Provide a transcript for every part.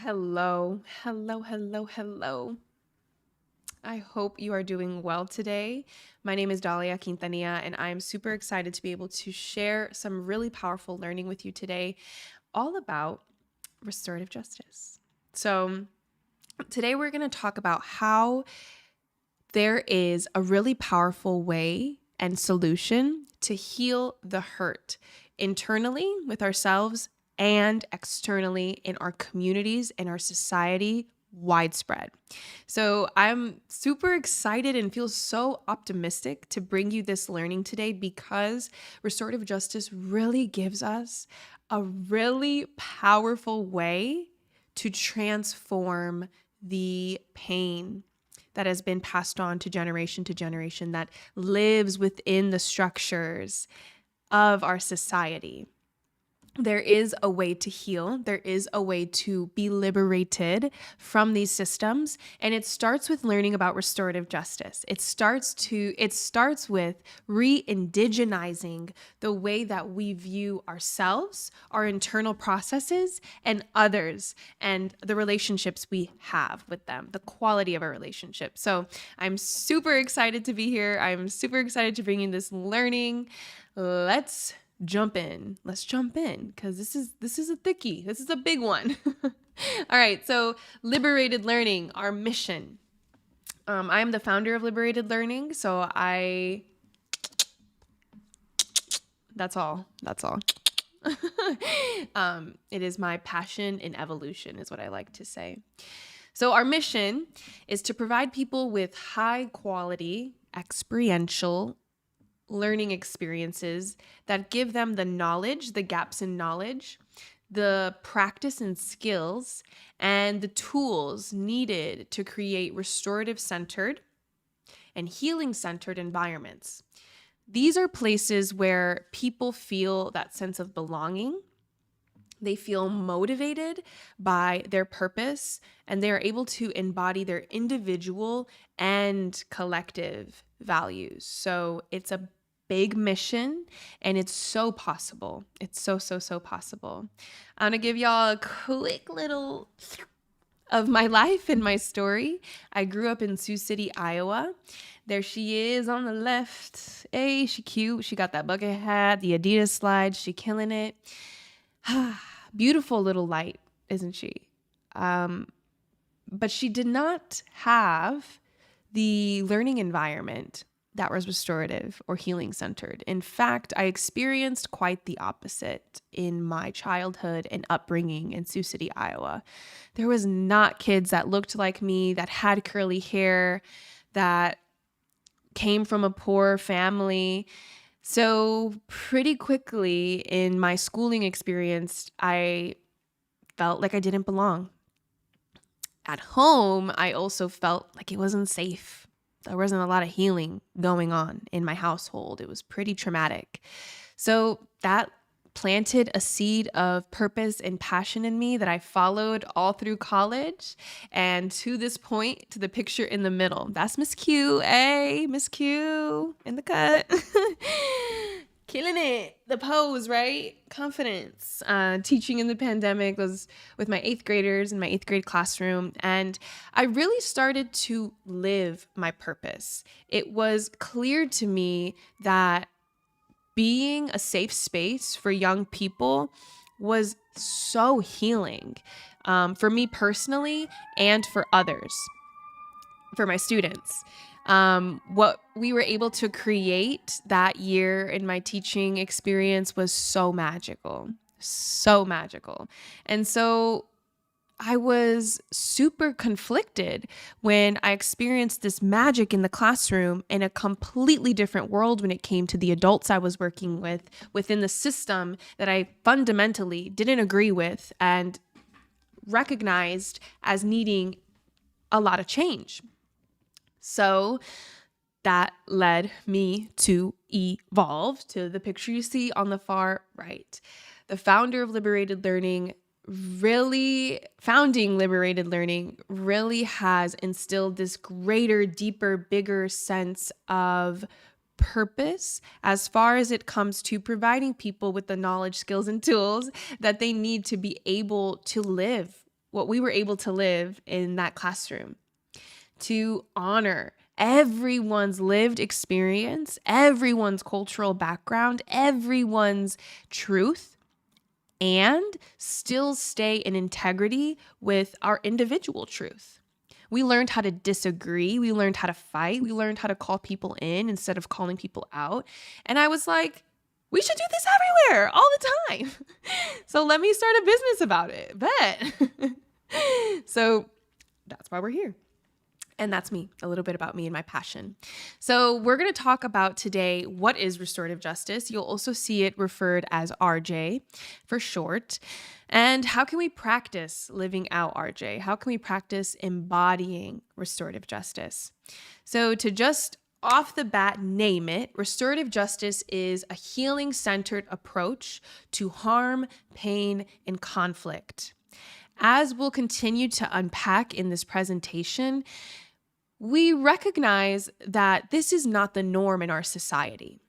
Hello, hello, hello, hello. I hope you are doing well today. My name is Dalia Quintanilla, and I'm super excited to be able to share some really powerful learning with you today, all about restorative justice. So, today we're going to talk about how there is a really powerful way and solution to heal the hurt internally with ourselves and externally in our communities and our society widespread. So I'm super excited and feel so optimistic to bring you this learning today because restorative justice really gives us a really powerful way to transform the pain that has been passed on to generation, that lives within the structures of our society. There is a way to heal. There is a way to be liberated from these systems. And it starts with learning about restorative justice. It starts with re-indigenizing the way that we view ourselves, our internal processes, and others, and the relationships we have with them, the quality of our relationship. So I'm super excited to be here. I'm super excited to bring you this learning. Let's jump in because this is a thickie. This is a big one. All right, so liberated learning, our mission. I am the founder of Liberated Learning, so that's all. It is my passion in evolution, is what I like to say. So our mission is to provide people with high quality experiential learning experiences that give them the knowledge, the gaps in knowledge, the practice and skills, and the tools needed to create restorative centered and healing centered environments. These are places where people feel that sense of belonging. They feel motivated by their purpose, and they are able to embody their individual and collective values. So it's a big mission, and it's so possible. It's so possible. I'm gonna give y'all a quick little of my life and my story. I grew up in Sioux City, Iowa. There she is on the left. Hey, she cute. She got that bucket hat, the Adidas slides. She killing it. Beautiful little light, isn't she? But she did not have the learning environment that was restorative or healing centered. In fact, I experienced quite the opposite in my childhood and upbringing in Sioux City, Iowa. There was not kids that looked like me, that had curly hair, that came from a poor family. So pretty quickly in my schooling experience, I felt like I didn't belong. At home, I also felt like it wasn't safe. There wasn't a lot of healing going on in my household. It was pretty traumatic. So that planted a seed of purpose and passion in me that I followed all through college. And to this point, to the picture in the middle, that's Miss Q. Hey, Miss Q in the cut. Killing it. The pose, right? Confidence. Teaching in the pandemic was with my 8th graders in my 8th grade classroom. And I really started to live my purpose. It was clear to me that being a safe space for young people was so healing, for me personally and for others, for my students. What we were able to create that year in my teaching experience was so magical. And so I was super conflicted when I experienced this magic in the classroom in a completely different world when it came to the adults I was working with within the system that I fundamentally didn't agree with and recognized as needing a lot of change. So that led me to evolve to the picture you see on the far right. The founder of Liberated Learning founding Liberated Learning really has instilled this greater, deeper, bigger sense of purpose as far as it comes to providing people with the knowledge, skills, and tools that they need to be able to live what we were able to live in that classroom, to honor everyone's lived experience, everyone's cultural background, everyone's truth, and still stay in integrity with our individual truth. We learned how to disagree. We learned how to fight. We learned how to call people in instead of calling people out. And I was like, we should do this everywhere all the time. So let me start a business about it. Bet. So that's why we're here. And that's me, a little bit about me and my passion. So we're going to talk about today what is restorative justice. You'll also see it referred as RJ for short. And how can we practice living out RJ? How can we practice embodying restorative justice? So to just off the bat name it, restorative justice is a healing-centered approach to harm, pain, and conflict. As we'll continue to unpack in this presentation, we recognize that this is not the norm in our society.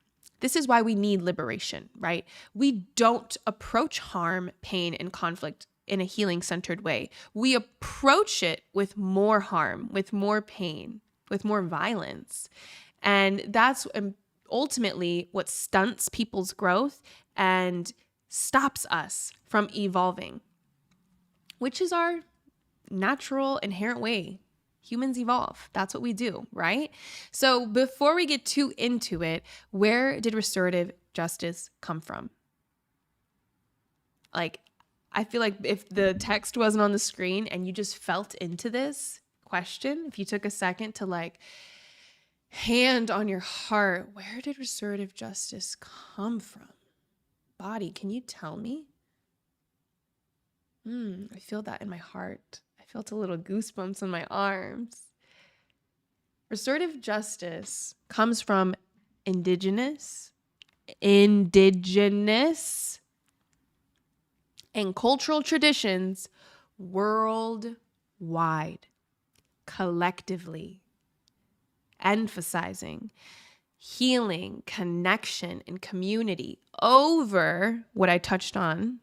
This is why we need liberation, right? We don't approach harm, pain, and conflict in a healing-centered way. We approach it with more harm, with more pain, with more violence. And that's ultimately what stunts people's growth and stops us from evolving, which is our natural, inherent way. Humans evolve. That's what we do, right? So before we get too into it, where did restorative justice come from? Like, I feel like if the text wasn't on the screen and you just felt into this question, if you took a second to like hand on your heart, where did restorative justice come from? Body, can you tell me? I feel that in my heart. Felt a little goosebumps on my arms. Restorative justice comes from indigenous, and cultural traditions worldwide, collectively, emphasizing healing, connection, and community over what I touched on: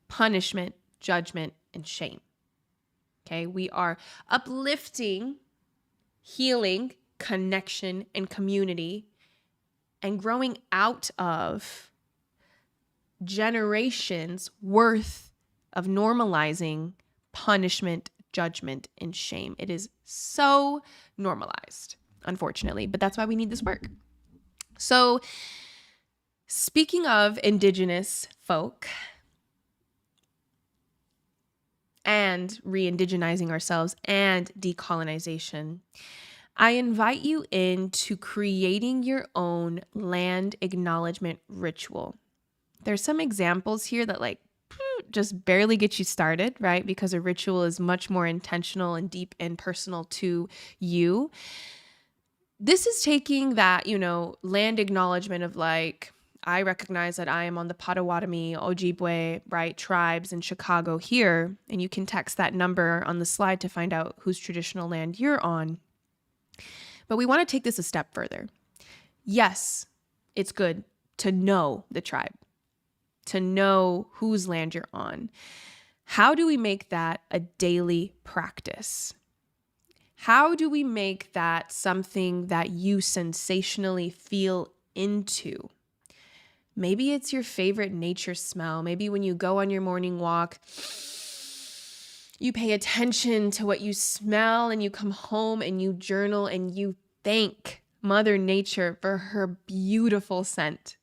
punishment, judgment, and shame. Okay, we are uplifting, healing, connection, and community, and growing out of generations worth of normalizing punishment, judgment, and shame. It is so normalized, unfortunately, but that's why we need this work. So, speaking of indigenous folk, and re-indigenizing ourselves and decolonization, I invite you into creating your own land acknowledgement ritual. There's some examples here that just barely get you started, right? Because a ritual is much more intentional and deep and personal to you. This is taking that, land acknowledgement of I recognize that I am on the Potawatomi, Ojibwe, right, tribes in Chicago here, and you can text that number on the slide to find out whose traditional land you're on. But we want to take this a step further. Yes, it's good to know the tribe, to know whose land you're on. How do we make that a daily practice? How do we make that something that you sensationally feel into? Maybe it's your favorite nature smell. Maybe when you go on your morning walk, you pay attention to what you smell and you come home and you journal and you thank Mother Nature for her beautiful scent.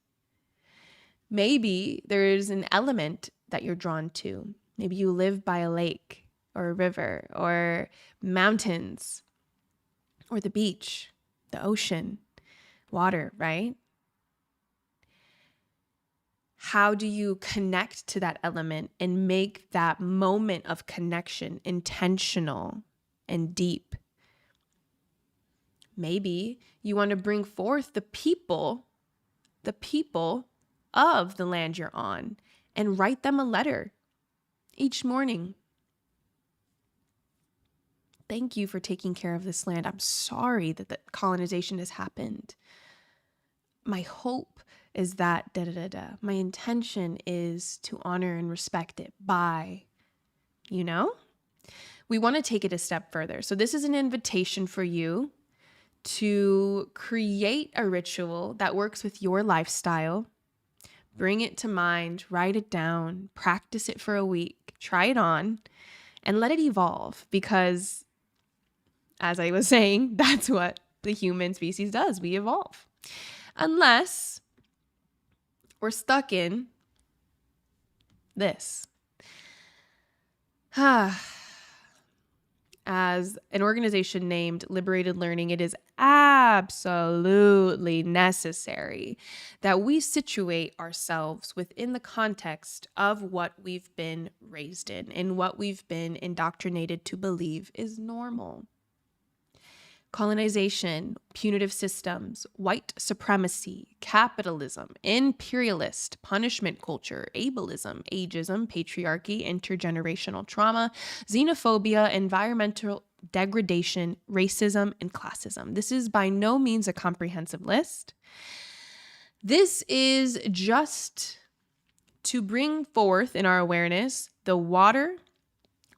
Maybe there's an element that you're drawn to. Maybe you live by a lake or a river or mountains or the beach, the ocean, water, right? How do you connect to that element and make that moment of connection intentional and deep? Maybe you want to bring forth the people of the land you're on and write them a letter each morning. Thank you for taking care of this land. I'm sorry that the colonization has happened. My hope is that my intention is to honor and respect it by you know? We want to take it a step further. So this is an invitation for you to create a ritual that works with your lifestyle. Bring it to mind, write it down, practice it for a week, try it on, and let it evolve. Because, as I was saying, that's what the human species does. We evolve. Unless we're stuck in this. As an organization named Liberated Learning, it is absolutely necessary that we situate ourselves within the context of what we've been raised in and what we've been indoctrinated to believe is normal. Colonization, punitive systems, white supremacy, capitalism, imperialist, punishment culture, ableism, ageism, patriarchy, intergenerational trauma, xenophobia, environmental degradation, racism, and classism. This is by no means a comprehensive list. This is just to bring forth in our awareness the water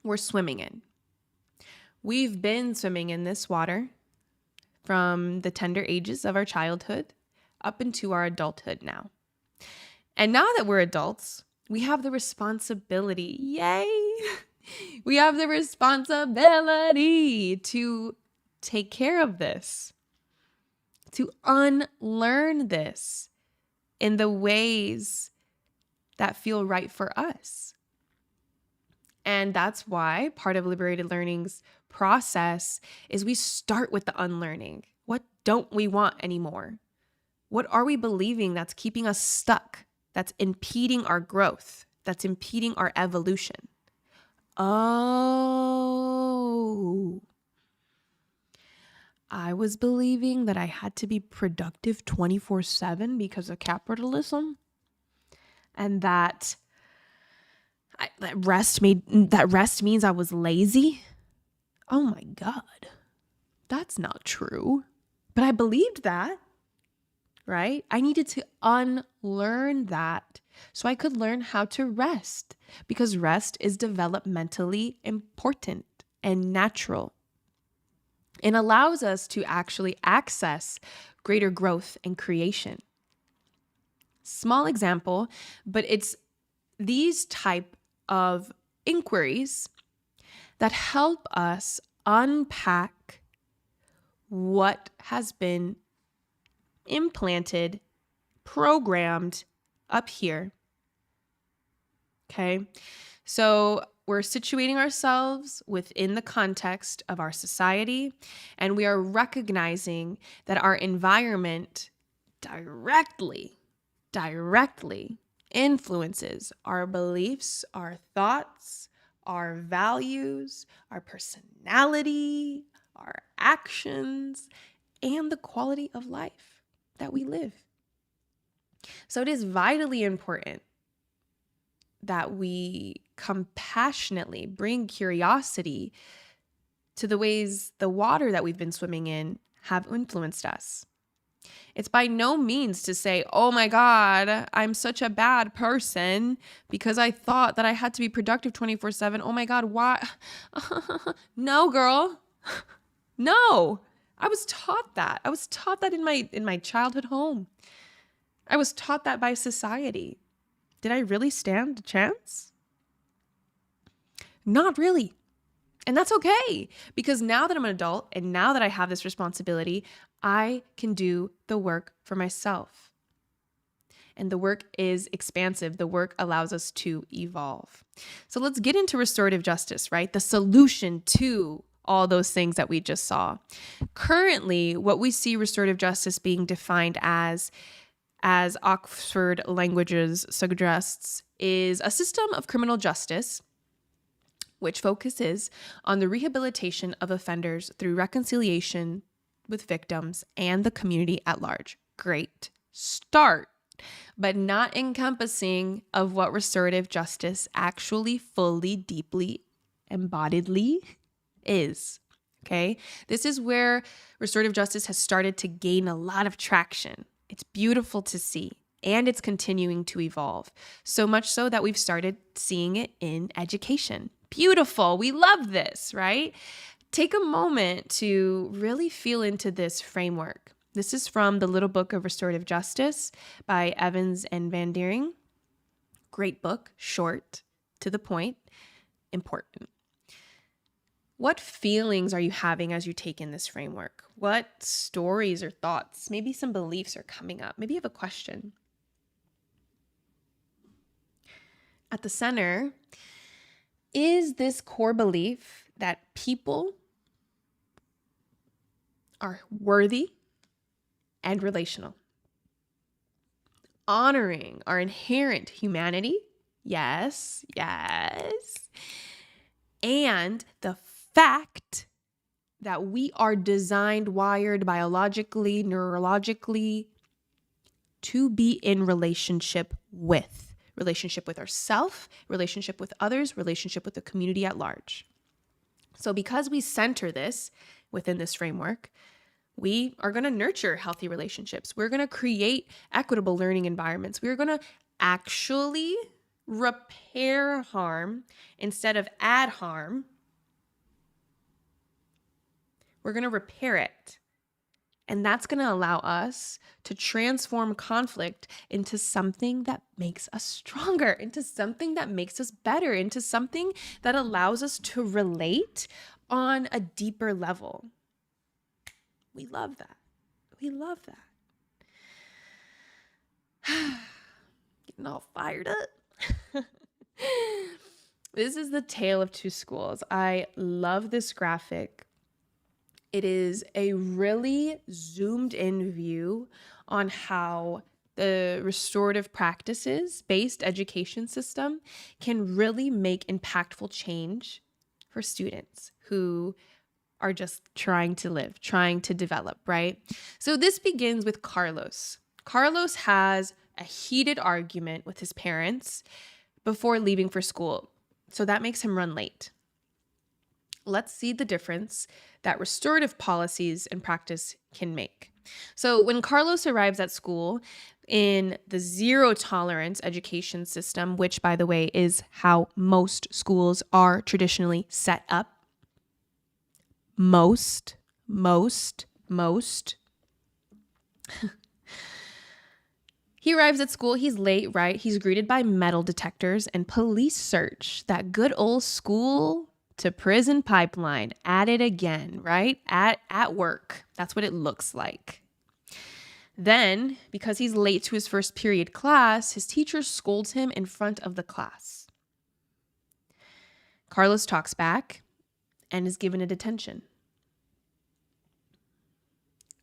we're swimming in. We've been swimming in this water from the tender ages of our childhood up into our adulthood now. And now that we're adults, we have the responsibility, yay! We have the responsibility to take care of this, to unlearn this in the ways that feel right for us. And that's why part of Liberated Learning's process is we start with the unlearning. What don't we want anymore? What are we believing that's keeping us stuck, that's impeding our growth, that's impeding our evolution? Oh, I was believing that I had to be productive 24/7 because of capitalism, and that rest means I was lazy. Oh my God, that's not true. But I believed that, right? I needed to unlearn that so I could learn how to rest, because rest is developmentally important and natural and allows us to actually access greater growth and creation. Small example, but it's these type of inquiries that help us unpack what has been implanted, programmed up here. Okay, so we're situating ourselves within the context of our society, and we are recognizing that our environment directly influences our beliefs, our thoughts, our values, our personality, our actions, and the quality of life that we live. So it is vitally important that we compassionately bring curiosity to the ways the water that we've been swimming in have influenced us. It's by no means to say, oh my God, I'm such a bad person because I thought that I had to be productive 24/7. Oh my God, why? No, girl. No. I was taught that. I was taught that in my childhood home. I was taught that by society. Did I really stand a chance? Not really. And that's okay, because now that I'm an adult and now that I have this responsibility, I can do the work for myself. And the work is expansive. The work allows us to evolve. So let's get into restorative justice, right? The solution to all those things that we just saw. Currently, what we see restorative justice being defined as Oxford Languages suggests, is a system of criminal justice which focuses on the rehabilitation of offenders through reconciliation with victims and the community at large. Great start, but not encompassing of what restorative justice actually fully, deeply, embodiedly is. Okay? This is where restorative justice has started to gain a lot of traction. It's beautiful to see, and it's continuing to evolve. So much so that we've started seeing it in education. Beautiful. We love this, right? Take a moment to really feel into this framework. This is from the Little Book of Restorative Justice by Evans and Van Deering. Great book, short, to the point, important. What feelings are you having as you take in this framework? What stories or thoughts, maybe some beliefs are coming up? Maybe you have a question. At the center is this core belief that people are worthy and relational, honoring our inherent humanity. Yes, and the fact that we are designed, wired biologically, neurologically to be in relationship with ourselves, relationship with others, relationship with the community at large. So because we center this within this framework, we are going to nurture healthy relationships. We're going to create equitable learning environments. We're going to actually repair harm instead of add harm. We're going to repair it. And that's going to allow us to transform conflict into something that makes us stronger, into something that makes us better, into something that allows us to relate on a deeper level. We love that. We love that. Getting all fired up. This is the tale of two schools. I love this graphic. It is a really zoomed in view on how the restorative practices based education system can really make impactful change for students who are just trying to live, trying to develop, right? So this begins with Carlos. Carlos has a heated argument with his parents before leaving for school. So that makes him run late. Let's see the difference that restorative policies and practice can make. So when Carlos arrives at school in the zero tolerance education system, which by the way is how most schools are traditionally set up, most. He arrives at school, he's late, right? He's greeted by metal detectors and police search. That good old school to prison pipeline at it again, right? At work. That's what it looks like. Then, because he's late to his first period class, his teacher scolds him in front of the class. Carlos talks back and is given a detention.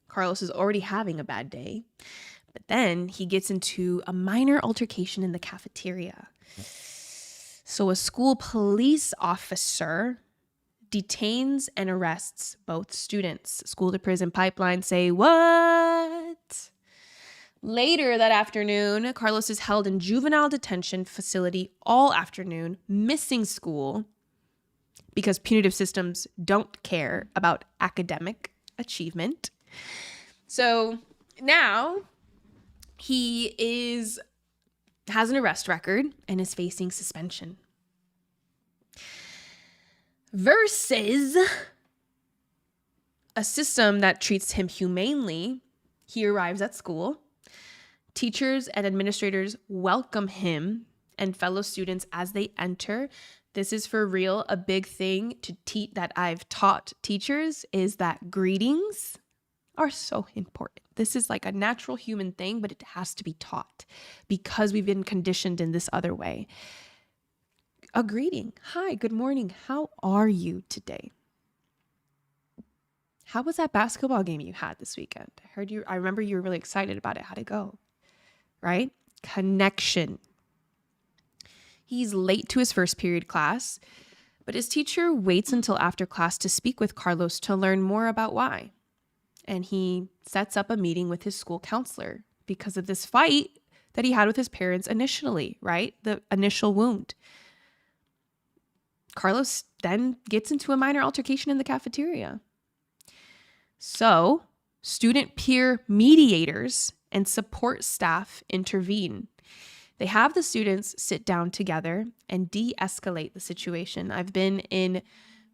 Carlos is already having a bad day, but then he gets into a minor altercation in the cafeteria. So a school police officer detains and arrests both students. School to prison pipeline say, what? Later that afternoon, Carlos is held in juvenile detention facility all afternoon, missing school because punitive systems don't care about academic achievement. So now he has an arrest record and is facing suspension. Versus a system that treats him humanely, he arrives at school. Teachers and administrators welcome him and fellow students as they enter. This is for real a big thing that I've taught teachers is that greetings are so important. This is like a natural human thing, but it has to be taught because we've been conditioned in this other way. A greeting. Hi, good morning. How are you today? How was that basketball game you had this weekend? I remember you were really excited about it. How'd it go? Right? Connection. He's late to his first period class, but his teacher waits until after class to speak with Carlos to learn more about why. And he sets up a meeting with his school counselor because of this fight that he had with his parents initially, right? The initial wound. Carlos then gets into a minor altercation in the cafeteria. So, student peer mediators and support staff intervene. They have the students sit down together and de-escalate the situation. I've been in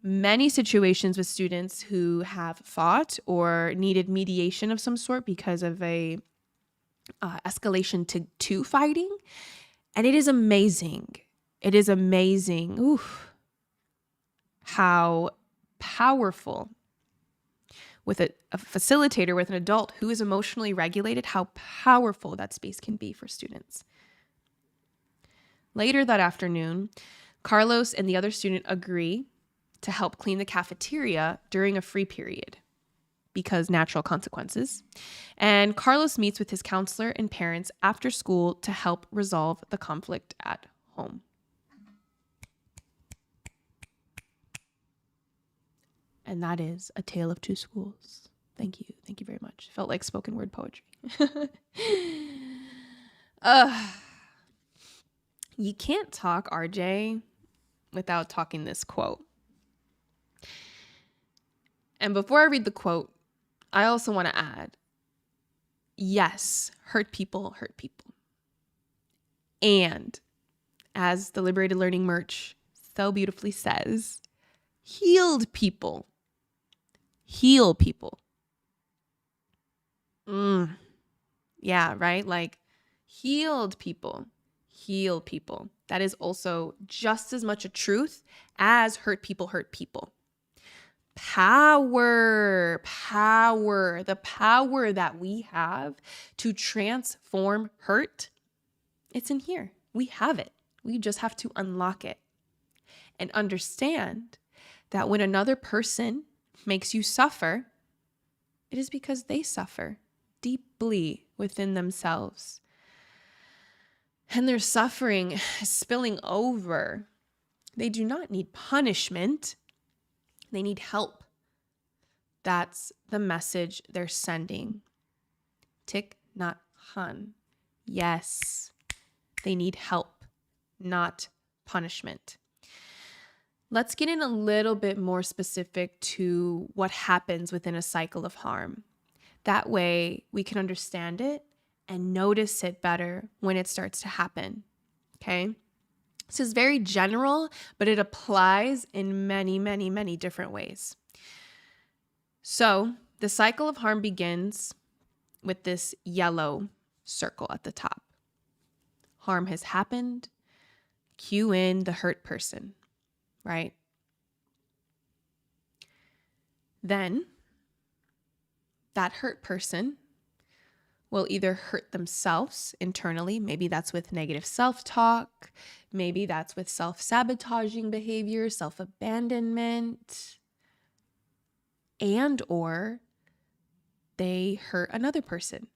many situations with students who have fought or needed mediation of some sort because of a escalation to fighting. And it is amazing. It is amazing how powerful, with a facilitator, with an adult who is emotionally regulated, how powerful that space can be for students. Later that afternoon, Carlos and the other student agree to help clean the cafeteria during a free period because natural consequences. And Carlos meets with his counselor and parents after school to help resolve the conflict at home. And that is A Tale of Two Schools. Thank you. Thank you very much. Felt like spoken word poetry. You can't talk RJ without talking this quote. And before I read the quote, I also want to add, yes, hurt people hurt people. And as the Liberated Learning merch so beautifully says, healed people heal people. Yeah, right? Like healed people heal people. That is also just as much a truth as hurt people hurt people. Power, the power that we have to transform hurt, it's in here. We have it. We just have to unlock it and understand that when another person makes you suffer, it is because they suffer deeply within themselves. And their suffering is spilling over. They do not need punishment. They need help. That's the message they're sending. Thich Nhat Hanh. Yes, they need help, not punishment. Let's get in a little bit more specific to what happens within a cycle of harm. That way we can understand it and notice it better when it starts to happen. Okay? This is very general, but it applies in many, many, many different ways. So the cycle of harm begins with this yellow circle at the top. Harm has happened. Cue in the hurt person, right? Then that hurt person will either hurt themselves internally. Maybe that's with negative self-talk. Maybe that's with self-sabotaging behavior, self-abandonment, and or they hurt another person.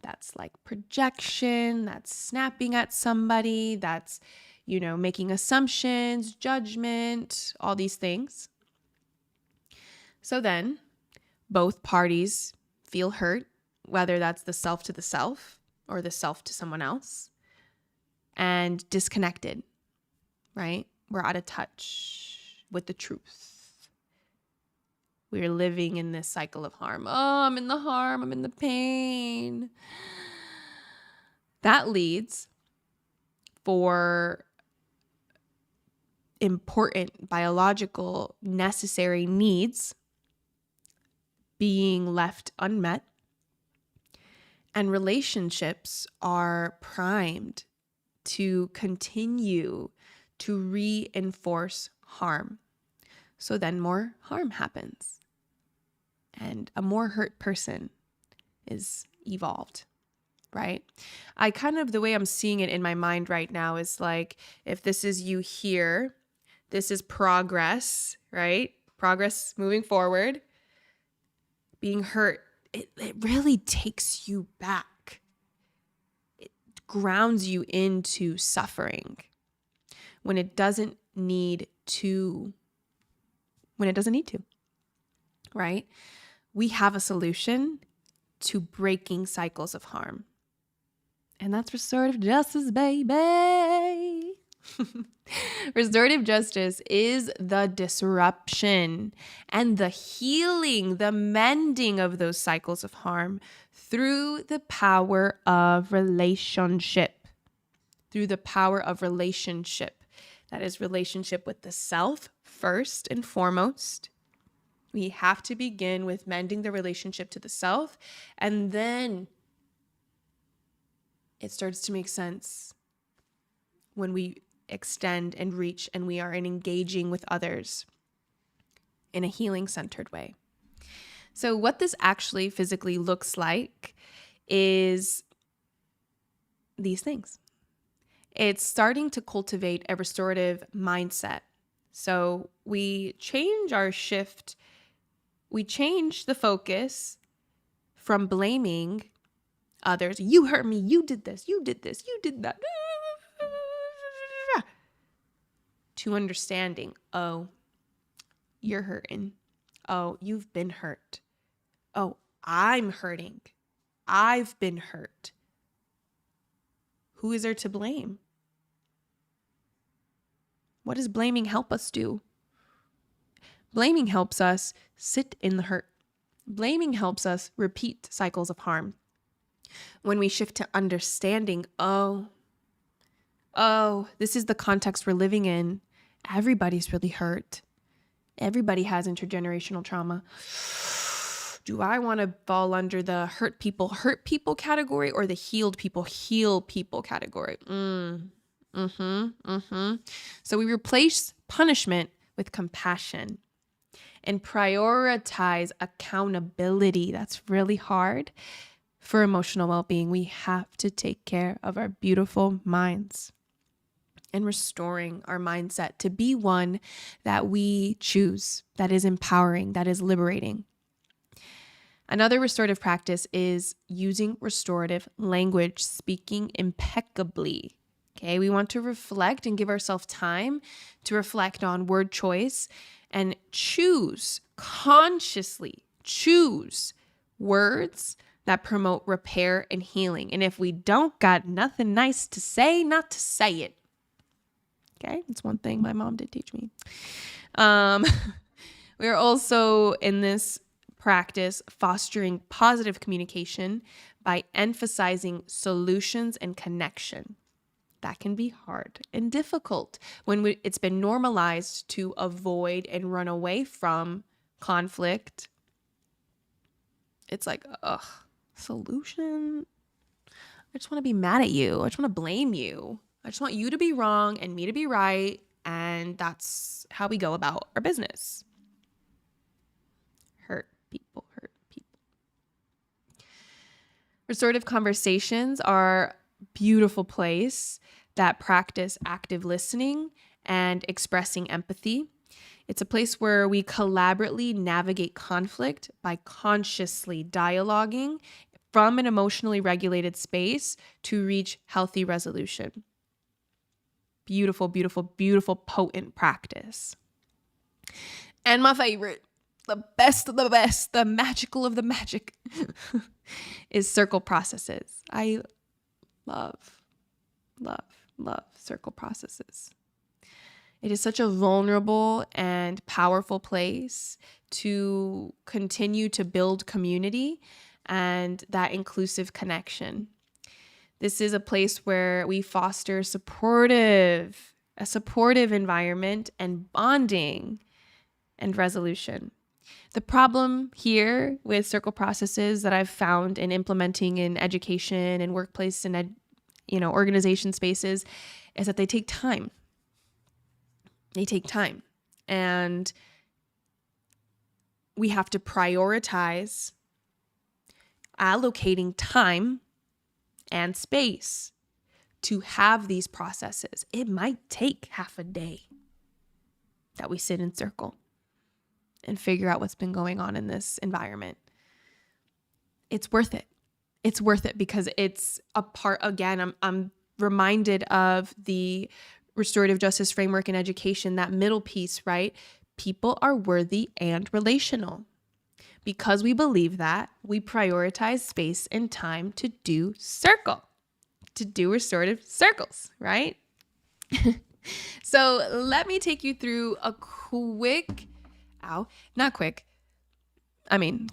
That's like projection, that's snapping at somebody, that's, making assumptions, judgment, all these things. So then both parties feel hurt, whether that's the self to the self or the self to someone else, and disconnected, right? We're out of touch with the truth. We're living in this cycle of harm. Oh, I'm in the harm. I'm in the pain. That leads for important biological necessary needs being left unmet, and relationships are primed to continue to reinforce harm. So then more harm happens and a more hurt person is evolved, right? The way I'm seeing it in my mind right now is like, if this is you here, this is progress, right? Progress moving forward. Being hurt, it really takes you back. It grounds you into suffering when it doesn't need to, right? We have a solution to breaking cycles of harm. And that's restorative justice, baby. Restorative justice is the disruption and the healing, the mending of those cycles of harm through the power of relationship. through the power of relationship. That is relationship with the self first and foremost. We have to begin with mending the relationship to the self, and then it starts to make sense when we extend and reach and we are engaging with others in a healing-centered way. So what this actually physically looks like is these things. It's starting to cultivate a restorative mindset. So we change the focus from blaming others. You hurt me, you did this, you did that. To understanding, oh, you're hurting. Oh, you've been hurt. Oh, I'm hurting. I've been hurt. Who is there to blame? What does blaming help us do? Blaming helps us sit in the hurt. Blaming helps us repeat cycles of harm. When we shift to understanding, oh, this is the context we're living in. Everybody's really hurt. Everybody has intergenerational trauma. Do I want to fall under the hurt people category or the heal people category? So we replace punishment with compassion and prioritize accountability. That's really hard for emotional well-being. We have to take care of our beautiful minds and restoring our mindset to be one that we choose, that is empowering, that is liberating. Another restorative practice is using restorative language, speaking impeccably. Okay, we want to reflect and give ourselves time to reflect on word choice and consciously choose words that promote repair and healing. And if we don't got nothing nice to say, not to say it. Okay, that's one thing my mom did teach me. We're also in this practice fostering positive communication by emphasizing solutions and connection. That can be hard and difficult when it's been normalized to avoid and run away from conflict. It's like, solution? I just want to be mad at you. I just want to blame you. I just want you to be wrong and me to be right. And that's how we go about our business. Hurt people. Restorative conversations are a beautiful place that practice active listening and expressing empathy. It's a place where we collaboratively navigate conflict by consciously dialoguing from an emotionally regulated space to reach healthy resolution. Beautiful, beautiful, beautiful, potent practice. And my favorite, the best of the best, the magical of the magic is circle processes. I love circle processes. It is such a vulnerable and powerful place to continue to build community and that inclusive connection. This is a place where we foster a supportive environment and bonding and resolution. The problem here with circle processes that I've found in implementing in education and workplace and organization spaces is that they take time. And we have to prioritize allocating time and space to have these processes. It might take half a day that we sit in circle and figure out what's been going on in this environment. It's worth it. It's worth it because it's a part, again, I'm reminded of the restorative justice framework in education, that middle piece, right? People are worthy and relational. Because we believe that, we prioritize space and time to do restorative circles, right? So let me take you through a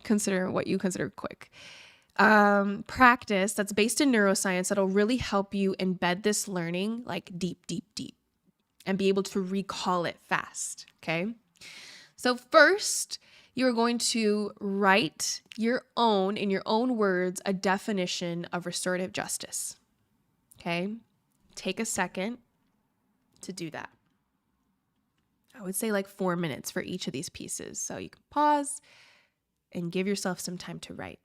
consider what you consider quick. practice that's based in neuroscience that'll really help you embed this learning like deep, deep, deep and be able to recall it fast. Okay. So first, you're going to write in your own words, a definition of restorative justice. Okay. Take a second to do that. I would say like 4 minutes for each of these pieces. So you can pause and give yourself some time to write.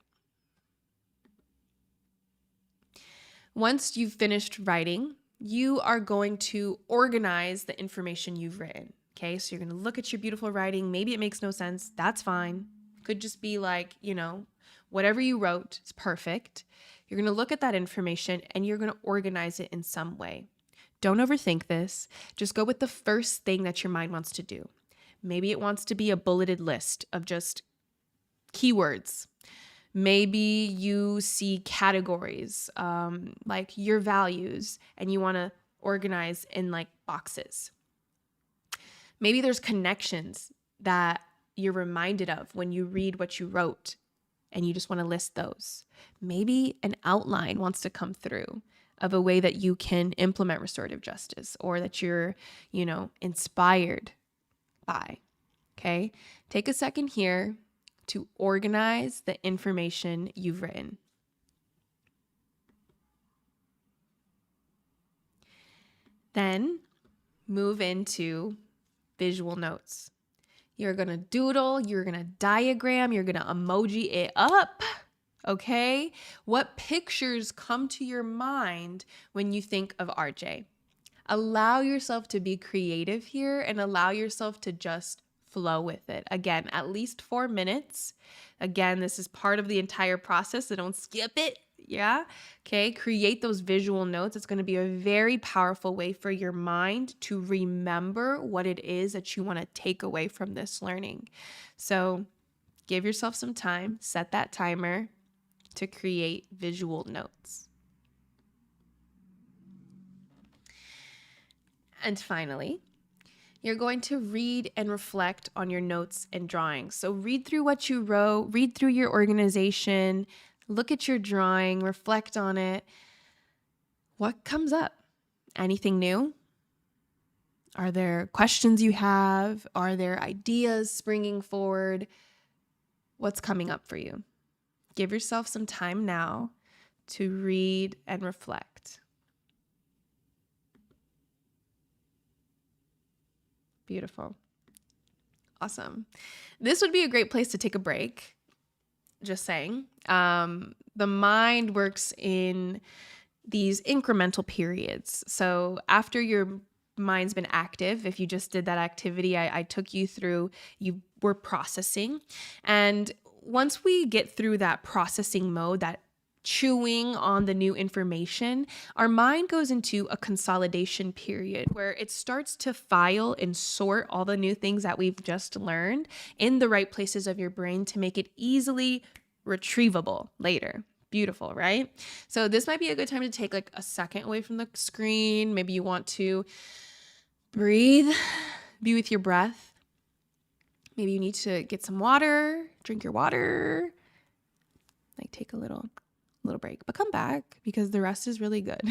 Once you've finished writing, you are going to organize the information you've written. Okay, so you're going to look at your beautiful writing. Maybe it makes no sense. That's fine. Could just be like, whatever you wrote is perfect. You're going to look at that information and you're going to organize it in some way. Don't overthink this. Just go with the first thing that your mind wants to do. Maybe it wants to be a bulleted list of just keywords. Maybe you see categories, like your values, and you want to organize in like boxes. Maybe there's connections that you're reminded of when you read what you wrote and you just want to list those. Maybe an outline wants to come through of a way that you can implement restorative justice or that you're, inspired by. Okay? Take a second here to organize the information you've written. Then move into visual notes. You're going to doodle, you're going to diagram, you're going to emoji it up. Okay? What pictures come to your mind when you think of RJ? Allow yourself to be creative here and allow yourself to just flow with it. Again, at least 4 minutes. Again, this is part of the entire process, so don't skip it. Yeah. Okay. Create those visual notes. It's going to be a very powerful way for your mind to remember what it is that you want to take away from this learning. So give yourself some time, set that timer to create visual notes. And finally, you're going to read and reflect on your notes and drawings. So read through what you wrote, read through your organization, look at your drawing, reflect on it. What comes up? Anything new? Are there questions you have? Are there ideas springing forward? What's coming up for you? Give yourself some time now to read and reflect. Beautiful. Awesome. This would be a great place to take a break. Just saying. The mind works in these incremental periods. So after your mind's been active, if you just did that activity I took you through, you were processing. And once we get through that processing mode, that chewing on the new information, our mind goes into a consolidation period where it starts to file and sort all the new things that we've just learned in the right places of your brain to make it easily retrievable later. Beautiful, right? So this might be a good time to take like a second away from the screen. Maybe you want to breathe, be with your breath. Maybe you need to get some water, drink your water, like take a little break, but come back because the rest is really good.